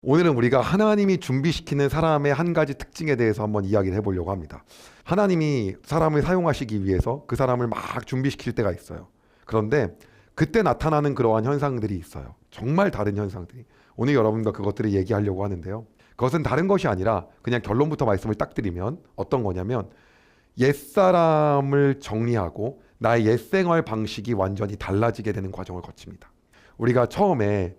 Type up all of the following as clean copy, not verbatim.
오늘은 우리가 하나님이 준비시키는 사람의 한 가지 특징에 대해서 한번 이야기를 해보려고 합니다. 하나님이 사람을 사용하시기 위해서 그 사람을 막 준비시킬 때가 있어요. 그런데 그때 나타나는 그러한 현상들이 있어요. 정말 다른 현상들이. 오늘 여러분과 그것들을 얘기하려고 하는데요. 그것은 다른 것이 아니라 그냥 결론부터 말씀을 딱 드리면 어떤 거냐면 옛사람을 정리하고 나의 옛생활 방식이 완전히 달라지게 되는 과정을 거칩니다. 우리가 처음에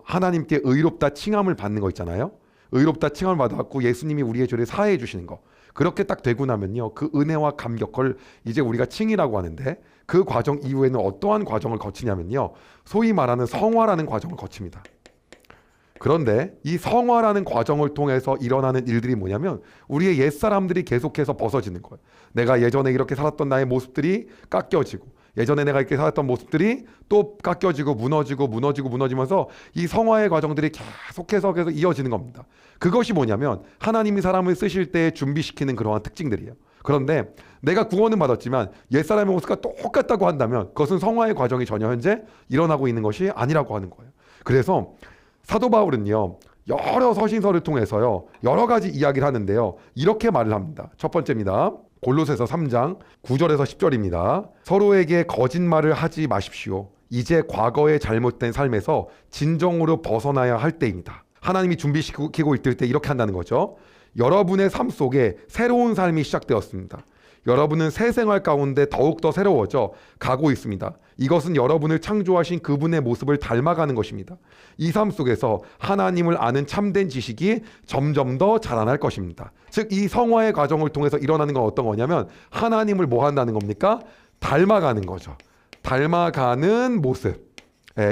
하나님께 의롭다 칭함을 받는 거 있잖아요. 의롭다 칭함을 받아갖고 예수님이 우리의 죄를 사해해 주시는 거. 그렇게 딱 되고 나면요, 그 은혜와 감격을 이제 우리가 칭이라고 하는데, 그 과정 이후에는 어떠한 과정을 거치냐면요, 소위 말하는 성화라는 과정을 거칩니다. 그런데 이 성화라는 과정을 통해서 일어나는 일들이 뭐냐면 우리의 옛사람들이 계속해서 벗어지는 거예요. 내가 예전에 이렇게 살았던 나의 모습들이 깎여지고, 예전에 내가 이렇게 살았던 모습들이 또 깎여지고 무너지면서 이 성화의 과정들이 계속 이어지는 겁니다. 그것이 뭐냐면 하나님이 사람을 쓰실 때 준비시키는 그러한 특징들이에요. 그런데 내가 구원은 받았지만 옛사람의 모습과 똑같다고 한다면 그것은 성화의 과정이 전혀 현재 일어나고 있는 것이 아니라고 하는 거예요. 그래서 사도 바울은요, 여러 서신서를 통해서요, 여러 가지 이야기를 하는데요, 이렇게 말을 합니다. 첫 번째입니다. 골로새서 3장 9절에서 10절입니다. 서로에게 거짓말을 하지 마십시오. 이제 과거의 잘못된 삶에서 진정으로 벗어나야 할 때입니다. 하나님이 준비시키고 있을 때 이렇게 한다는 거죠. 여러분의 삶 속에 새로운 삶이 시작되었습니다. 여러분은 새 생활 가운데 더욱더 새로워져 가고 있습니다. 이것은 여러분을 창조하신 그분의 모습을 닮아가는 것입니다. 이 삶 속에서 하나님을 아는 참된 지식이 점점 더 자라날 것입니다. 즉, 이 성화의 과정을 통해서 일어나는 건 어떤 거냐면 하나님을 뭐 한다는 겁니까? 닮아가는 거죠. 닮아가는 모습.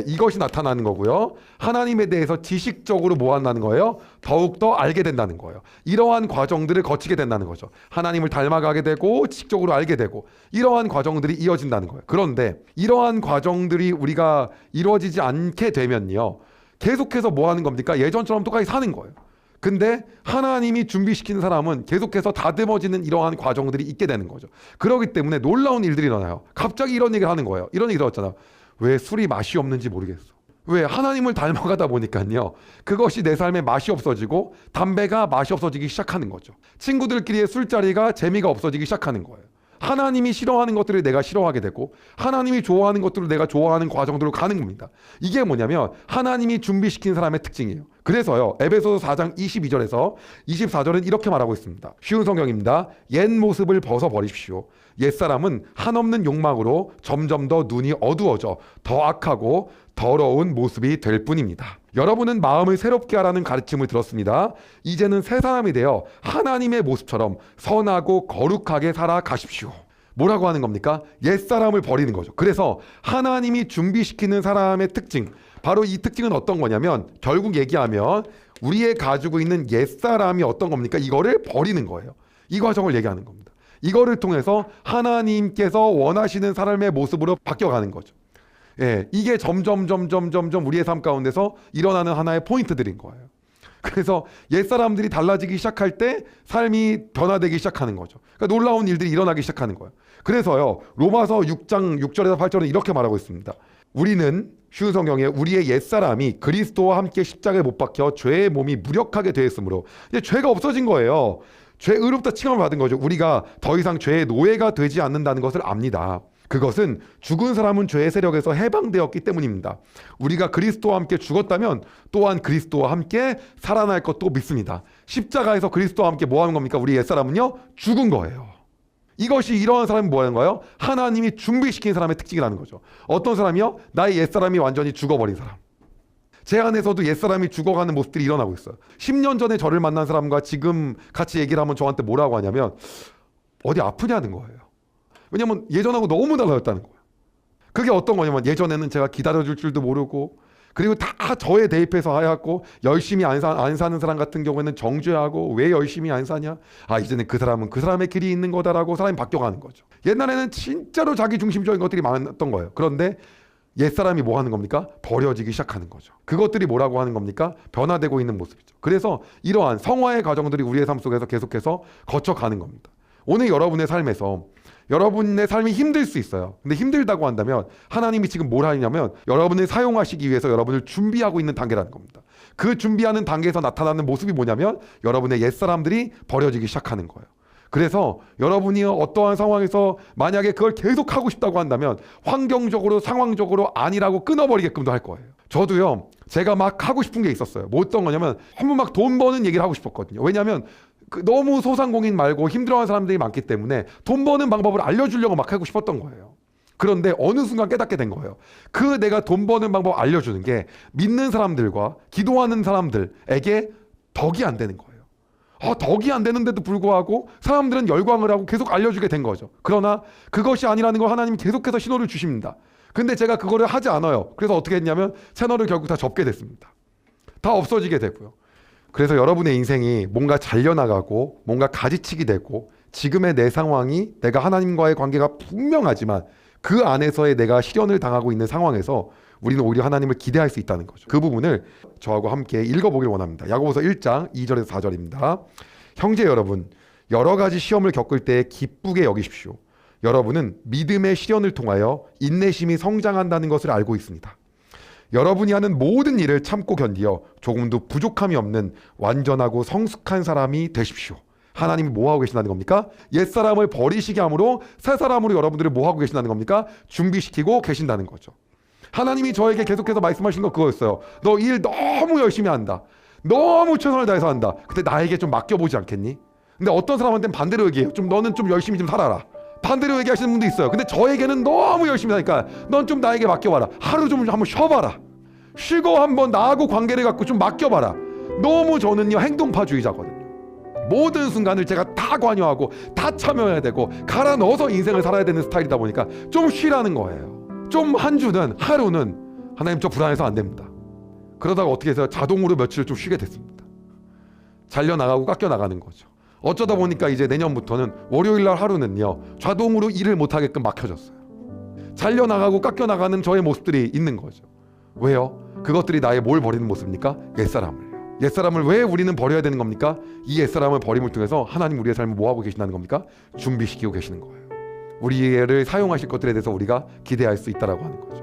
이것이 나타나는 거고요. 하나님에 대해서 지식적으로 뭐 한다는 거예요? 더욱더 알게 된다는 거예요. 이러한 과정들을 거치게 된다는 거죠. 하나님을 닮아가게 되고 지식적으로 알게 되고 이러한 과정들이 이어진다는 거예요. 그런데 이러한 과정들이 우리가 이루어지지 않게 되면요, 계속해서 뭐 하는 겁니까? 예전처럼 똑같이 사는 거예요. 근데 하나님이 준비시키는 사람은 계속해서 다듬어지는 이러한 과정들이 있게 되는 거죠. 그렇기 때문에 놀라운 일들이 일어나요. 갑자기 이런 얘기를 하는 거예요. 이런 얘기 들었잖아요. 왜 술이 맛이 없는지 모르겠어. 왜? 하나님을 닮아가다 보니까요, 그것이 내 삶에 맛이 없어지고 담배가 맛이 없어지기 시작하는 거죠. 친구들끼리의 술자리가 재미가 없어지기 시작하는 거예요. 하나님이 싫어하는 것들을 내가 싫어하게 되고 하나님이 좋아하는 것들을 내가 좋아하는 과정들로 가는 겁니다. 이게 뭐냐면 하나님이 준비시킨 사람의 특징이에요. 그래서요, 에베소서 4장 22절에서 24절은 이렇게 말하고 있습니다. 쉬운 성경입니다. 옛 모습을 벗어버리십시오. 옛사람은 한없는 욕망으로 점점 더 눈이 어두워져 더 악하고 더러운 모습이 될 뿐입니다. 여러분은 마음을 새롭게 하라는 가르침을 들었습니다. 이제는 새 사람이 되어 하나님의 모습처럼 선하고 거룩하게 살아가십시오. 뭐라고 하는 겁니까? 옛사람을 버리는 거죠. 그래서 하나님이 준비시키는 사람의 특징, 바로 이 특징은 어떤 거냐면 결국 얘기하면 우리의 가지고 있는 옛사람이 어떤 겁니까? 이거를 버리는 거예요. 이 과정을 얘기하는 겁니다. 이거를 통해서 하나님께서 원하시는 사람의 모습으로 바뀌어가는 거죠. 이게 점점 우리의 삶 가운데서 일어나는 하나의 포인트들인 거예요. 그래서 옛사람들이 달라지기 시작할 때 삶이 변화되기 시작하는 거죠. 그러니까 놀라운 일들이 일어나기 시작하는 거예요. 그래서요, 로마서 6장 6절에서 8절은 이렇게 말하고 있습니다. 우리는, 쉬운 성경에, 우리의 옛사람이 그리스도와 함께 십자가에 못 박혀 죄의 몸이 무력하게 되었으므로 이제 죄가 없어진 거예요. 죄 의롭다 칭함을 받은 거죠. 우리가 더 이상 죄의 노예가 되지 않는다는 것을 압니다. 그것은 죽은 사람은 죄의 세력에서 해방되었기 때문입니다. 우리가 그리스도와 함께 죽었다면 또한 그리스도와 함께 살아날 것도 믿습니다. 십자가에서 그리스도와 함께 뭐 하는 겁니까? 우리 옛사람은요, 죽은 거예요. 이것이 이러한 사람이 뭐 하는 거예요? 하나님이 준비시킨 사람의 특징이라는 거죠. 어떤 사람이요? 나의 옛사람이 완전히 죽어버린 사람. 제 안에서도 옛사람이 죽어가는 모습들이 일어나고 있어요. 10년 전에 저를 만난 사람과 지금 같이 얘기를 하면 저한테 뭐라고 하냐면 어디 아프냐는 거예요. 왜냐면 예전하고 너무 달라졌다는 거예요. 그게 어떤 거냐면 예전에는 제가 기다려줄 줄도 모르고, 그리고 다 저에 대입해서 하얗고, 열심히 안 사는 사람 같은 경우에는 정죄하고, 왜 열심히 안 사냐? 이제는 그 사람은 그 사람의 길이 있는 거다라고 사람이 바뀌어가는 거죠. 옛날에는 진짜로 자기 중심적인 것들이 많았던 거예요. 그런데 옛사람이 뭐 하는 겁니까? 버려지기 시작하는 거죠. 그것들이 뭐라고 하는 겁니까? 변화되고 있는 모습이죠. 그래서 이러한 성화의 과정들이 우리의 삶 속에서 계속해서 거쳐가는 겁니다. 오늘 여러분의 삶에서 여러분의 삶이 힘들 수 있어요. 근데 힘들다고 한다면 하나님이 지금 뭘 하냐면 여러분을 사용하시기 위해서 여러분을 준비하고 있는 단계라는 겁니다. 그 준비하는 단계에서 나타나는 모습이 뭐냐면 여러분의 옛사람들이 버려지기 시작하는 거예요. 그래서 여러분이 어떠한 상황에서 만약에 그걸 계속 하고 싶다고 한다면 환경적으로 상황적으로 아니라고 끊어버리게끔도 할 거예요. 저도요, 제가 막 하고 싶은 게 있었어요. 뭐 어떤 거냐면 한번 막 돈 버는 얘기를 하고 싶었거든요. 왜냐하면 너무 소상공인 말고 힘들어하는 사람들이 많기 때문에 돈 버는 방법을 알려주려고 막 하고 싶었던 거예요. 그런데 어느 순간 깨닫게 된 거예요. 그 내가 돈 버는 방법 알려주는 게 믿는 사람들과 기도하는 사람들에게 덕이 안 되는 거예요. 덕이 안 되는데도 불구하고 사람들은 열광을 하고 계속 알려주게 된 거죠. 그러나 그것이 아니라는 걸 하나님이 계속해서 신호를 주십니다. 근데 제가 그거를 하지 않아요. 그래서 어떻게 했냐면 채널을 결국 다 접게 됐습니다. 다 없어지게 되고요. 그래서 여러분의 인생이 뭔가 잘려나가고 뭔가 가지치기 되고 지금의 내 상황이 내가 하나님과의 관계가 분명하지만 그 안에서의 내가 시련을 당하고 있는 상황에서 우리는 오히려 하나님을 기대할 수 있다는 거죠. 그 부분을 저하고 함께 읽어보길 원합니다. 야고보서 1장 2절에서 4절입니다. 형제 여러분, 여러 가지 시험을 겪을 때 기쁘게 여기십시오. 여러분은 믿음의 시련을 통하여 인내심이 성장한다는 것을 알고 있습니다. 여러분이 하는 모든 일을 참고 견디어 조금도 부족함이 없는 완전하고 성숙한 사람이 되십시오. 하나님이 뭐하고 계신다는 겁니까? 옛사람을 버리시게 함으로 새 사람으로 여러분들을 뭐하고 계신다는 겁니까? 준비시키고 계신다는 거죠. 하나님이 저에게 계속해서 말씀하신 거 그거였어요. 너 일 너무 열심히 한다. 너무 최선을 다해서 한다. 근데 나에게 좀 맡겨보지 않겠니? 근데 어떤 사람한테는 반대로 얘기해요. 너는 좀 열심히 좀 살아라. 반대로 얘기하시는 분도 있어요. 근데 저에게는 너무 열심히 하니까 넌 좀 나에게 맡겨봐라. 하루 좀 한번 쉬어봐라. 쉬고 한번 나하고 관계를 갖고 좀 맡겨봐라. 너무 저는요 행동파주의자거든요. 모든 순간을 제가 다 관여하고 다 참여해야 되고 갈아 넣어서 인생을 살아야 되는 스타일이다 보니까 좀 쉬라는 거예요. 좀 한 주는 하루는 하나님 저 불안해서 안 됩니다. 그러다가 어떻게 해서 자동으로 며칠을 좀 쉬게 됐습니다. 잘려나가고 깎여나가는 거죠. 어쩌다 보니까 이제 내년부터는 월요일날 하루는요 자동으로 일을 못하게끔 막혀졌어요. 잘려나가고 깎여나가는 저의 모습들이 있는 거죠. 왜요? 그것들이 나의 뭘 버리는 모습입니까? 옛사람을요. 옛사람을 왜 우리는 버려야 되는 겁니까? 이 옛사람을 버림을 통해서 하나님 우리의 삶을 뭐하고 계신다는 겁니까? 준비시키고 계시는 거예요. 우리를 사용하실 것들에 대해서 우리가 기대할 수 있다라고 하는 거죠.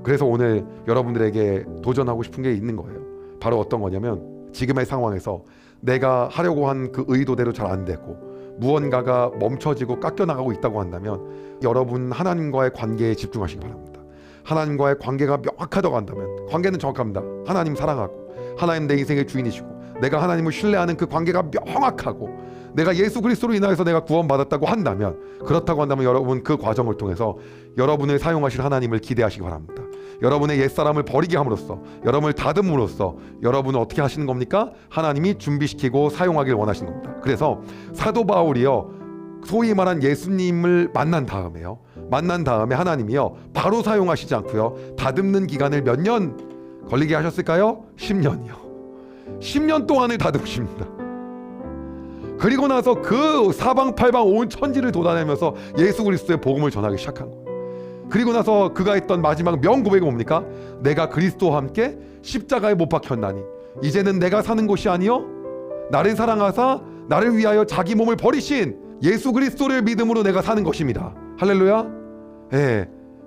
그래서 오늘 여러분들에게 도전하고 싶은 게 있는 거예요. 바로 어떤 거냐면 지금의 상황에서 내가 하려고 한 그 의도대로 잘 안 되고 무언가가 멈춰지고 깎여나가고 있다고 한다면 여러분 하나님과의 관계에 집중하시기 바랍니다. 하나님과의 관계가 명확하다고 한다면 관계는 정확합니다. 하나님 사랑하고 하나님 내 인생의 주인이시고 내가 하나님을 신뢰하는 그 관계가 명확하고 내가 예수 그리스도로 인하여서 내가 구원받았다고 한다면 그렇다고 한다면 여러분 그 과정을 통해서 여러분을 사용하실 하나님을 기대하시기 바랍니다. 여러분의 옛사람을 버리게 함으로써 여러분을 다듬음으로써 여러분은 어떻게 하시는 겁니까? 하나님이 준비시키고 사용하길 원하시는 겁니다. 그래서 사도 바울이요 소위 말한 예수님을 만난 다음에 하나님이요 바로 사용하시지 않고요 다듬는 기간을 몇 년 걸리게 하셨을까요? 10년이요 10년 동안을 다듬으십니다. 그리고 나서 그 사방팔방 온 천지를 돌아다니면서 예수 그리스도의 복음을 전하기 시작한 거예요. 그리고 나서 그가 했던 마지막 명고백이 뭡니까? 내가 그리스도와 함께 십자가에 못 박혔나니 이제는 내가 사는 것이 아니요 나를 사랑하사 나를 위하여 자기 몸을 버리신 예수 그리스도를 믿음으로 내가 사는 것입니다. 할렐루야.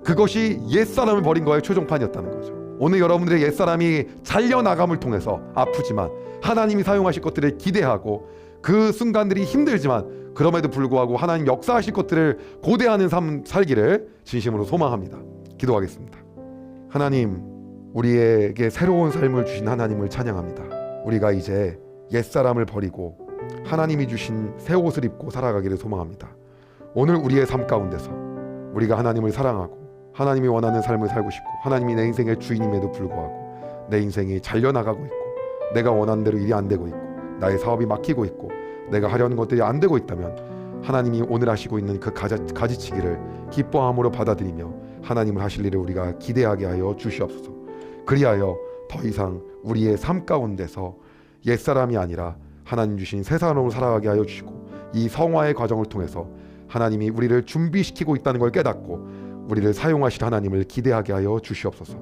그것이 옛사람을 버린 거의 최종판이었다는 거죠. 오늘 여러분들의 옛사람이 잘려나감을 통해서 아프지만 하나님이 사용하실 것들을 기대하고 그 순간들이 힘들지만 그럼에도 불구하고 하나님 역사하실 것들을 고대하는 삶 살기를 진심으로 소망합니다. 기도하겠습니다. 하나님, 우리에게 새로운 삶을 주신 하나님을 찬양합니다. 우리가 이제 옛사람을 버리고 하나님이 주신 새 옷을 입고 살아가기를 소망합니다. 오늘 우리의 삶 가운데서 우리가 하나님을 사랑하고 하나님이 원하는 삶을 살고 싶고 하나님이 내 인생의 주인임에도 불구하고 내 인생이 잘려나가고 있고 내가 원하는 대로 일이 안 되고 있고 나의 사업이 막히고 있고 내가 하려는 것들이 안 되고 있다면 하나님이 오늘 하시고 있는 그 가지치기를 기뻐함으로 받아들이며 하나님을 하실 일을 우리가 기대하게 하여 주시옵소서. 그리하여 더 이상 우리의 삶 가운데서 옛사람이 아니라 하나님 주신 새 사람으로 살아가게 하여 주시고 이 성화의 과정을 통해서 하나님이 우리를 준비시키고 있다는 걸 깨닫고 우리를 사용하실 하나님을 기대하게 하여 주시옵소서.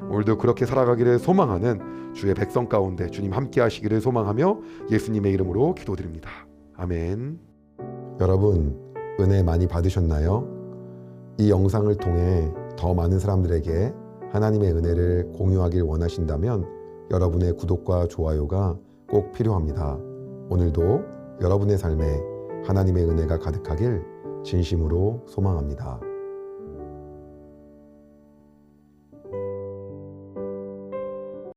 오늘도 그렇게 살아가기를 소망하는 주의 백성 가운데 주님 함께 하시기를 소망하며 예수님의 이름으로 기도드립니다. 아멘. 여러분 은혜 많이 받으셨나요? 이 영상을 통해 더 많은 사람들에게 하나님의 은혜를 공유하길 원하신다면 여러분의 구독과 좋아요가 꼭 필요합니다. 오늘도 여러분의 삶에 하나님의 은혜가 가득하길 진심으로 소망합니다.